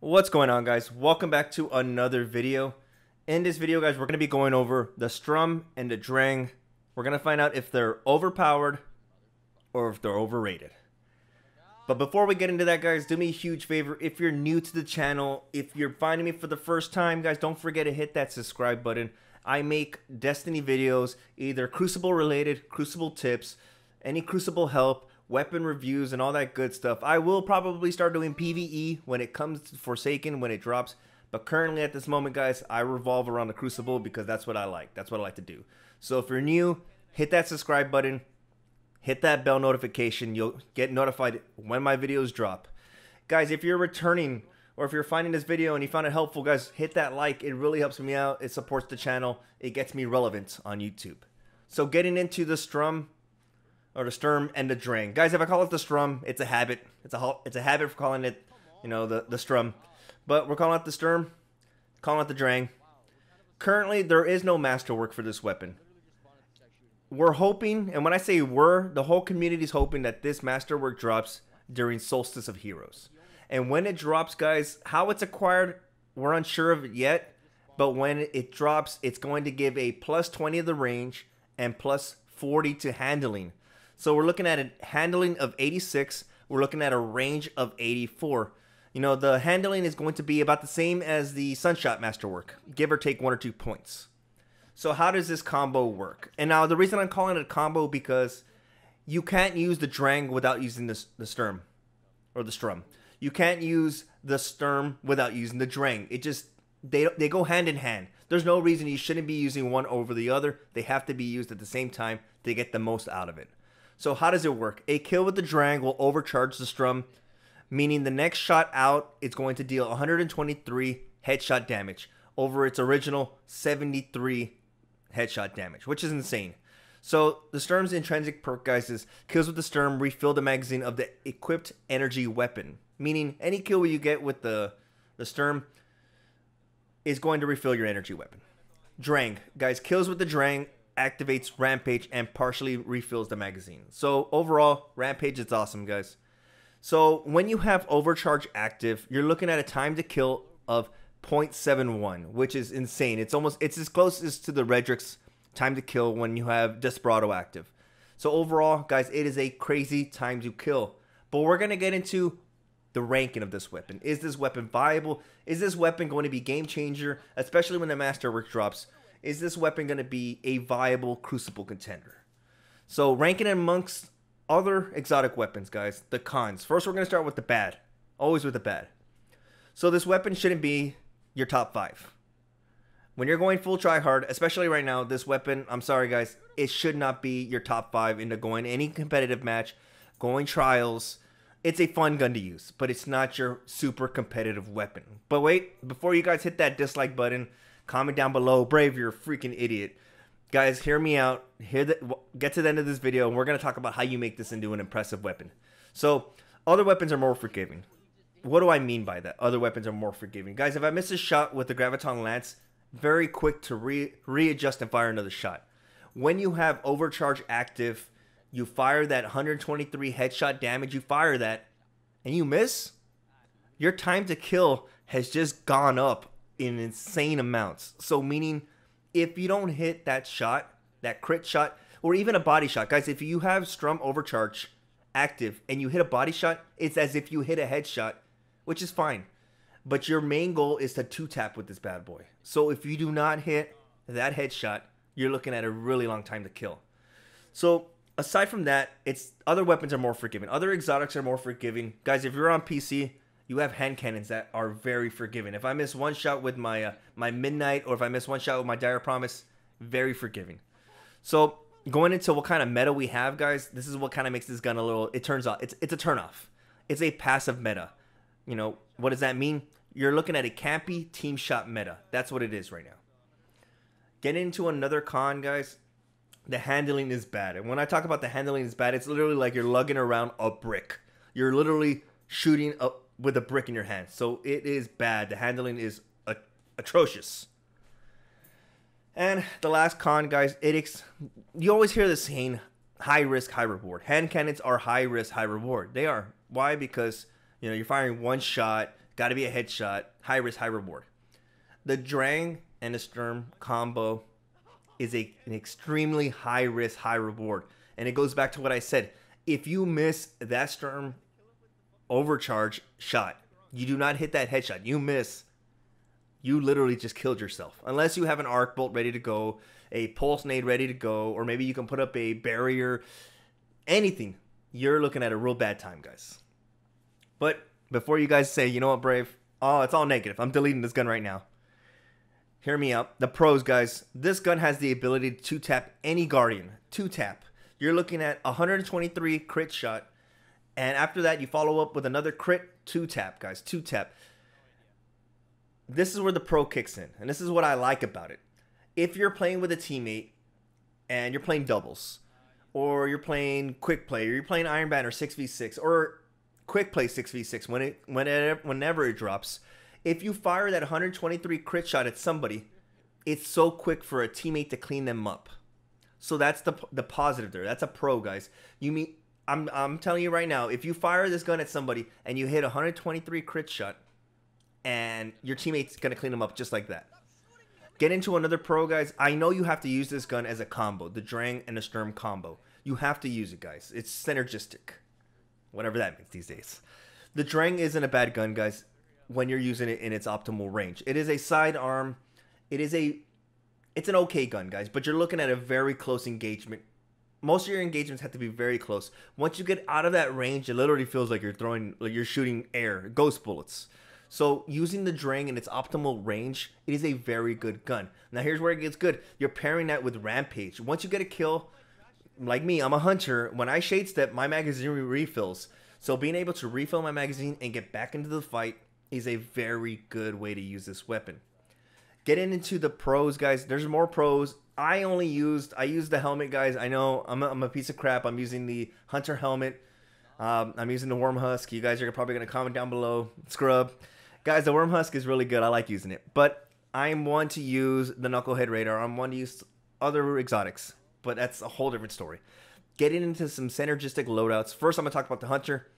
What's going on, guys? Welcome back to another video. In this video, guys, we're going to be going over the Sturm and the Drang. We're going to find out if they're overpowered or if they're overrated. But before we get into that, guys, do me a huge favor. If you're new to the channel, if you're finding me for the first time, guys, don't forget to hit that subscribe button. I make Destiny videos, either Crucible related, Crucible tips, any Crucible help, weapon reviews, and all that good stuff. I will probably start doing PvE when it comes to Forsaken, when it drops. But currently at this moment, guys, I revolve around the Crucible because that's what I like. That's what I like to do. So if you're new, hit that subscribe button. Hit that bell notification. You'll get notified when my videos drop. Guys, if you're returning or if you're finding this video and you found it helpful, guys, hit that like. It really helps me out. It supports the channel. It gets me relevant on YouTube. So getting into the Sturm and the Drang. Guys, if I call it the Sturm, it's a habit. It's a habit for calling it, you know, the Sturm. But we're calling it the Sturm, calling it the Drang. Currently, there is no masterwork for this weapon. We're hoping, and when I say we're, the whole community is hoping that this masterwork drops during Solstice of Heroes. And when it drops, guys, how it's acquired, we're unsure of it yet. But when it drops, it's going to give a plus 20 to the range and plus 40 to handling. So we're looking at a handling of 86. We're looking at a range of 84. You know, the handling is going to be about the same as the Sunshot Masterwork, give or take 1 or 2 points. So how does this combo work? And now the reason I'm calling it a combo because you can't use the Drang without using the Sturm or the Sturm. You can't use the Sturm without using the Drang. It just they go hand in hand. There's no reason you shouldn't be using one over the other. They have to be used at the same time to get the most out of it. So how does it work? A kill with the Drang will overcharge the Sturm, meaning the next shot out it's going to deal 123 headshot damage over its original 73 headshot damage, which is insane. So the Sturm's intrinsic perk, guys, is kills with the Sturm refill the magazine of the equipped energy weapon, meaning any kill you get with the Sturm is going to refill your energy weapon. Drang, guys, kills with the Drang activates Rampage and partially refills the magazine. So overall, Rampage is awesome, guys. So when you have Overcharge active, you're looking at a time to kill of 0.71, which is insane. It's as close as to the Redrick's time to kill when you have Desperado active. So overall, guys, it is a crazy time to kill. But we're going to get into the ranking of this weapon. Is this weapon viable? Is this weapon going to be game changer, especially when the Masterwork drops? Is this weapon going to be a viable Crucible contender? So ranking amongst other exotic weapons, guys, the cons. First, we're going to start with the bad. Always with the bad. So this weapon shouldn't be your top 5. When you're going full tryhard, especially right now, this weapon, I'm sorry, guys, it should not be your top 5 into going any competitive match, going trials. It's a fun gun to use, but it's not your super competitive weapon. But wait, before you guys hit that dislike button, comment down below, Brave, you're a freaking idiot. Guys, hear me out. Get to the end of this video, and we're going to talk about how you make this into an impressive weapon. So, other weapons are more forgiving. What do I mean by that? Other weapons are more forgiving. Guys, if I miss a shot with the Graviton Lance, very quick to readjust and fire another shot. When you have Overcharge active, you fire that 123 headshot damage, you fire that, and you miss, your time to kill has just gone up in insane amounts. So meaning, if you don't hit that shot, that crit shot, or even a body shot, guys, if you have Sturm Overcharge active and you hit a body shot, it's as if you hit a headshot, which is fine. But your main goal is to 2-tap with this bad boy. So if you do not hit that headshot, you're looking at a really long time to kill. So aside from that, other weapons are more forgiving. Other exotics are more forgiving. Guys, if you're on PC, you have hand cannons that are very forgiving. If I miss one shot with my my Midnight, or if I miss one shot with my Dire Promise, very forgiving. So going into what kind of meta we have, guys, this is what kind of makes this gun a little, it turns off. It's a turnoff. It's a passive meta. You know, what does that mean? You're looking at a campy team shot meta. That's what it is right now. Getting into another con, guys, the handling is bad. And when I talk about the handling is bad, it's literally like you're lugging around a brick. You're literally shooting with a brick in your hand. So it is bad. The handling is atrocious. And the last con, guys, you always hear the saying, high risk, high reward. Hand cannons are high risk, high reward. They are. Why? Because, you know, you're firing one shot, Got to be a headshot. High risk, high reward. The Drang and the Sturm combo is an extremely high risk, high reward. And it goes back to what I said. If you miss that Sturm overcharge shot, you do not hit that headshot, you miss, you literally just killed yourself. Unless you have an arc bolt ready to go, a pulse nade ready to go, or maybe you can put up a barrier, anything. You're looking at a real bad time, guys. But before you guys say, you know what, Brave? Oh, it's all negative. I'm deleting this gun right now. Hear me out. The pros, guys. This gun has the ability to tap any Guardian. 2-tap. You're looking at 123 crit shot. And after that, you follow up with another crit 2-tap, guys. 2-tap. This is where the pro kicks in. And this is what I like about it. If you're playing with a teammate and you're playing doubles, or you're playing quick play, or you're playing Iron Banner 6v6, or quick play 6v6 whenever it drops, if you fire that 123 crit shot at somebody, it's so quick for a teammate to clean them up. So that's the positive there. That's a pro, guys. I'm telling you right now, if you fire this gun at somebody and you hit 123 crit shot, and your teammate's gonna clean them up just like that. Get into another pro, guys. I know you have to use this gun as a combo, the Drang and the Sturm combo. You have to use it, guys. It's synergistic, whatever that means these days. The Drang isn't a bad gun, guys, when you're using it in its optimal range. It is a sidearm. It's an okay gun, guys, but you're looking at a very close engagement. Most of your engagements have to be very close. Once you get out of that range, it literally feels like you're shooting air, ghost bullets. So using the Drang in its optimal range, it is a very good gun. Now here's where it gets good. You're pairing that with Rampage. Once you get a kill, like me, I'm a hunter. When I shade step, my magazine refills. So being able to refill my magazine and get back into the fight is a very good way to use this weapon. Getting into the pros, guys. There's more pros. I used the helmet, guys. I know I'm a piece of crap. I'm using the hunter helmet. I'm using the worm husk. You guys are probably gonna comment down below. Scrub. Guys, the worm husk is really good. I like using it. But I'm one to use the knucklehead radar. I'm one to use other exotics. But that's a whole different story. Getting into some synergistic loadouts. First, I'm going to talk about the hunter.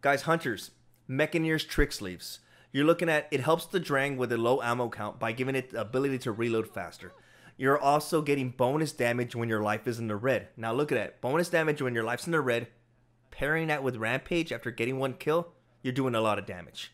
Guys, hunters. Mechaneer's trick sleeves. You're looking at, it helps the Drang with a low ammo count by giving it the ability to reload faster. You're also getting bonus damage when your life is in the red. Now look at that. Bonus damage when your life's in the red. Pairing that with Rampage after getting one kill, you're doing a lot of damage.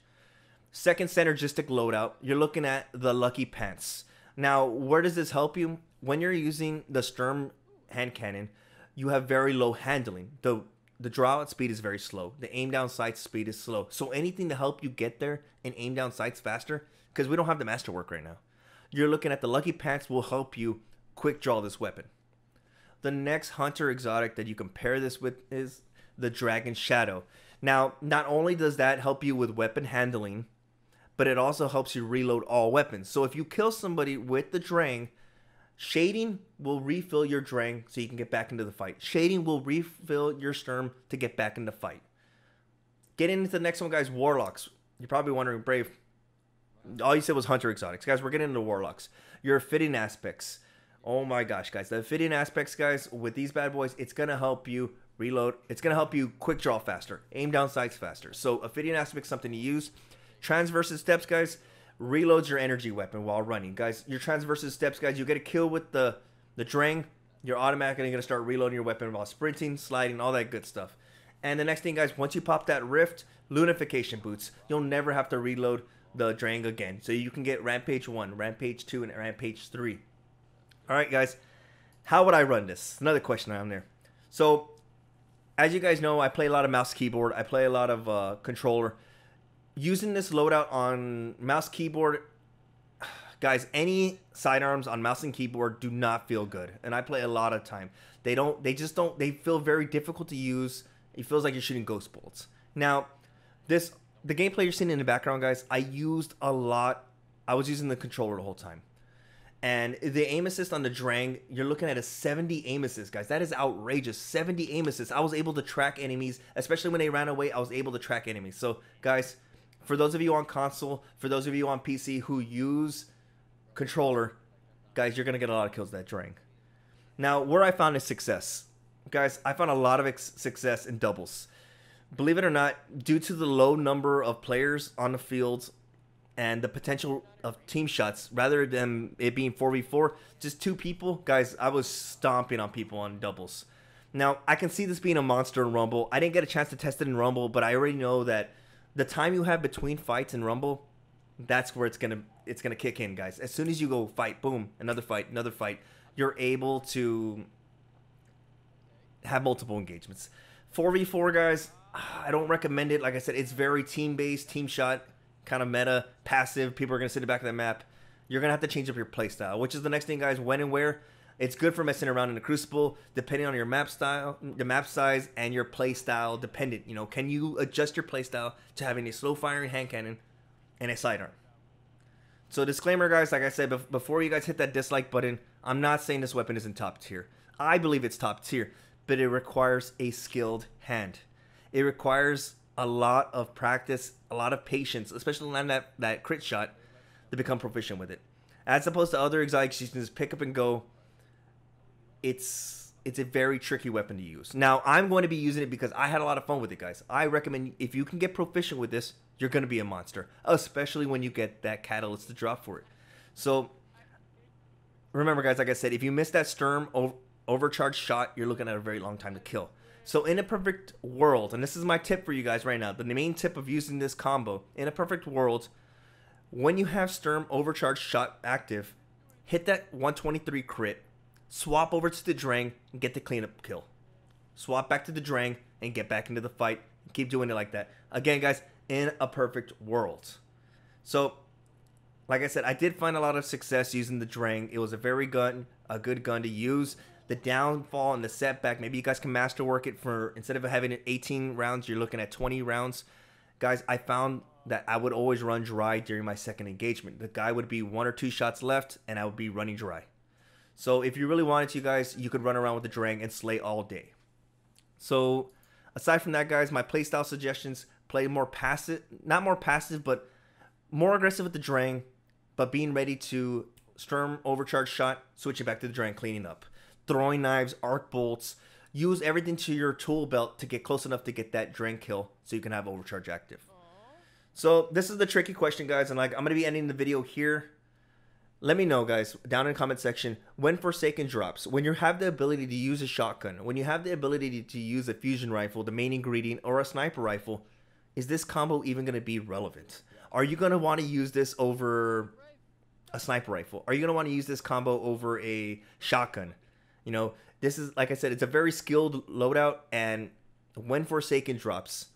Second synergistic loadout, you're looking at the Lucky Pants. Now, where does this help you? When you're using the Sturm hand cannon, you have very low handling. The draw out speed is very slow. The aim down sights speed is slow. So anything to help you get there and aim down sights faster, because we don't have the masterwork right now, you're looking at the Lucky Pants will help you quick draw this weapon. The next hunter exotic that you can pair this with is the Dragon Shadow. Now, not only does that help you with weapon handling, but it also helps you reload all weapons. So if you kill somebody with the Drang, shading will refill your Drang so you can get back into the fight. Shading will refill your Sturm to get back in the fight. Getting into the next one, guys, Warlocks. You're probably wondering, Brave, all you said was Hunter Exotics. Guys, we're getting into Warlocks. Your fitting aspects. Oh my gosh, guys. The fitting aspects, guys, with these bad boys, it's going to help you reload. It's going to help you quick draw faster. Aim down sights faster. So a fitting aspect is something to use. Transverse steps, guys, reloads your energy weapon while running. Guys, your transverse steps, guys, you get a kill with the Drang, you're automatically going to start reloading your weapon while sprinting, sliding, all that good stuff. And the next thing, guys, once you pop that Rift, Lunification boots, you'll never have to reload the Drang again. So you can get Rampage 1, Rampage 2, and Rampage 3. All right, guys, how would I run this? Another question down there. So, as you guys know, I play a lot of mouse keyboard. I play a lot of controller. Using this loadout on mouse keyboard, guys, any sidearms on mouse and keyboard do not feel good. And I play a lot of time. They feel very difficult to use. It feels like you're shooting ghost bullets. Now, the gameplay you're seeing in the background, guys, I used a lot. I was using the controller the whole time. And the aim assist on the Drang, you're looking at a 70 aim assist, guys. That is outrageous. 70 aim assist. I was able to track enemies, especially when they ran away. I was able to track enemies. So, guys, for those of you on console, for those of you on PC who use controller, guys, you're going to get a lot of kills with that Drang. Now, where I found is success. Guys, I found a lot of success in doubles. believe it or not, due to the low number of players on the field and the potential of team shots, rather than it being 4v4, just 2 people, guys, I was stomping on people on doubles. Now, I can see this being a monster in Rumble. I didn't get a chance to test it in Rumble, but I already know that the time you have between fights in Rumble, that's where it's gonna kick in, guys. As soon as you go fight, boom, another fight, you're able to have multiple engagements. 4v4, guys, I don't recommend it. Like I said, it's very team-based, team shot, kind of meta, passive. People are going to sit in the back of the map. You're going to have to change up your playstyle, which is the next thing, guys. When and where. It's good for messing around in the Crucible, depending on your map style, the map size, and your playstyle dependent. You know, can you adjust your playstyle to having a slow-firing hand cannon and a sidearm? So disclaimer, guys, like I said, before you guys hit that dislike button, I'm not saying this weapon isn't top tier. I believe it's top tier, but it requires a skilled hand. It requires a lot of practice, a lot of patience, especially on that crit shot, to become proficient with it. As opposed to other exotics, you can just pick up and go. It's a very tricky weapon to use. Now, I'm going to be using it because I had a lot of fun with it, guys. I recommend if you can get proficient with this, you're going to be a monster, especially when you get that catalyst to drop for it. So, remember, guys, like I said, if you miss that Sturm overcharged shot, you're looking at a very long time to kill. So, in a perfect world, and this is my tip for you guys right now, the main tip of using this combo, in a perfect world, when you have Sturm overcharged shot active, hit that 123 crit, swap over to the Drang and get the cleanup kill. Swap back to the Drang and get back into the fight. Keep doing it like that. Again, guys, in a perfect world. So, like I said, I did find a lot of success using the Drang. It was a good gun to use. The downfall and the setback, maybe you guys can masterwork it for, instead of having 18 rounds, you're looking at 20 rounds. Guys, I found that I would always run dry during my second engagement. The guy would be 1 or 2 shots left, and I would be running dry. So if you really wanted to, guys, you could run around with the Drang and slay all day. So aside from that, guys, my playstyle suggestions: play more passive, not more passive, but more aggressive with the Drang, but being ready to Sturm overcharge shot, switching back to the Drang, cleaning up. Throwing knives, arc bolts, use everything to your tool belt to get close enough to get that Drang kill so you can have overcharge active. So this is the tricky question, guys, and like I'm going to be ending the video here. Let me know, guys, down in the comment section, when Forsaken drops, when you have the ability to use a shotgun, when you have the ability to use a fusion rifle, the main ingredient, or a sniper rifle, is this combo even going to be relevant? Are you going to want to use this over a sniper rifle? Are you going to want to use this combo over a shotgun? You know, this is, like I said, it's a very skilled loadout, and when Forsaken drops,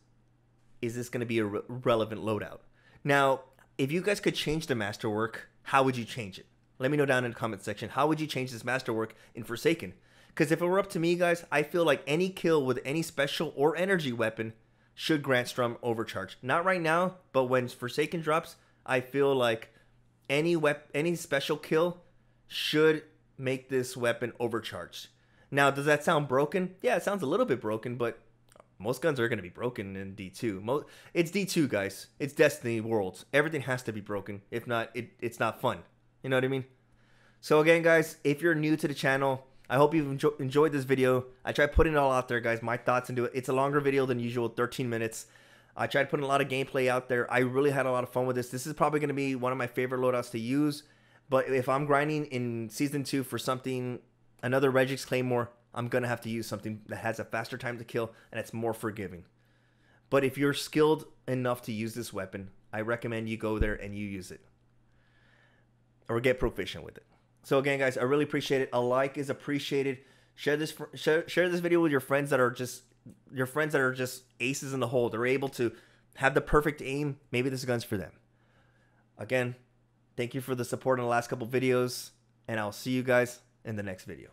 is this going to be a relevant loadout? Now, if you guys could change the masterwork, how would you change it? Let me know down in the comment section. How would you change this masterwork in Forsaken? Because if it were up to me, guys, I feel like any kill with any special or energy weapon should grant Sturm overcharge. Not right now, but when Forsaken drops, I feel like any special kill should make this weapon overcharged. Now, does that sound broken? Yeah, it sounds a little bit broken, but most guns are going to be broken in D2. It's D2, guys. It's Destiny Worlds. Everything has to be broken. If not, it's not fun. You know what I mean? So again, guys, if you're new to the channel, I hope you've enjoyed this video. I tried putting it all out there, guys. My thoughts into it. It's a longer video than usual, 13 minutes. I tried putting a lot of gameplay out there. I really had a lot of fun with this. This is probably going to be one of my favorite loadouts to use. But if I'm grinding in Season 2 for something, another Regix Claymore, I'm going to have to use something that has a faster time to kill and it's more forgiving. But if you're skilled enough to use this weapon, I recommend you go there and you use it. Or get proficient with it. So again, guys, I really appreciate it. A like is appreciated. Share this video with your friends that are just aces in the hole. They're able to have the perfect aim. Maybe this gun's for them. Again, thank you for the support in the last couple videos, and I'll see you guys in the next video.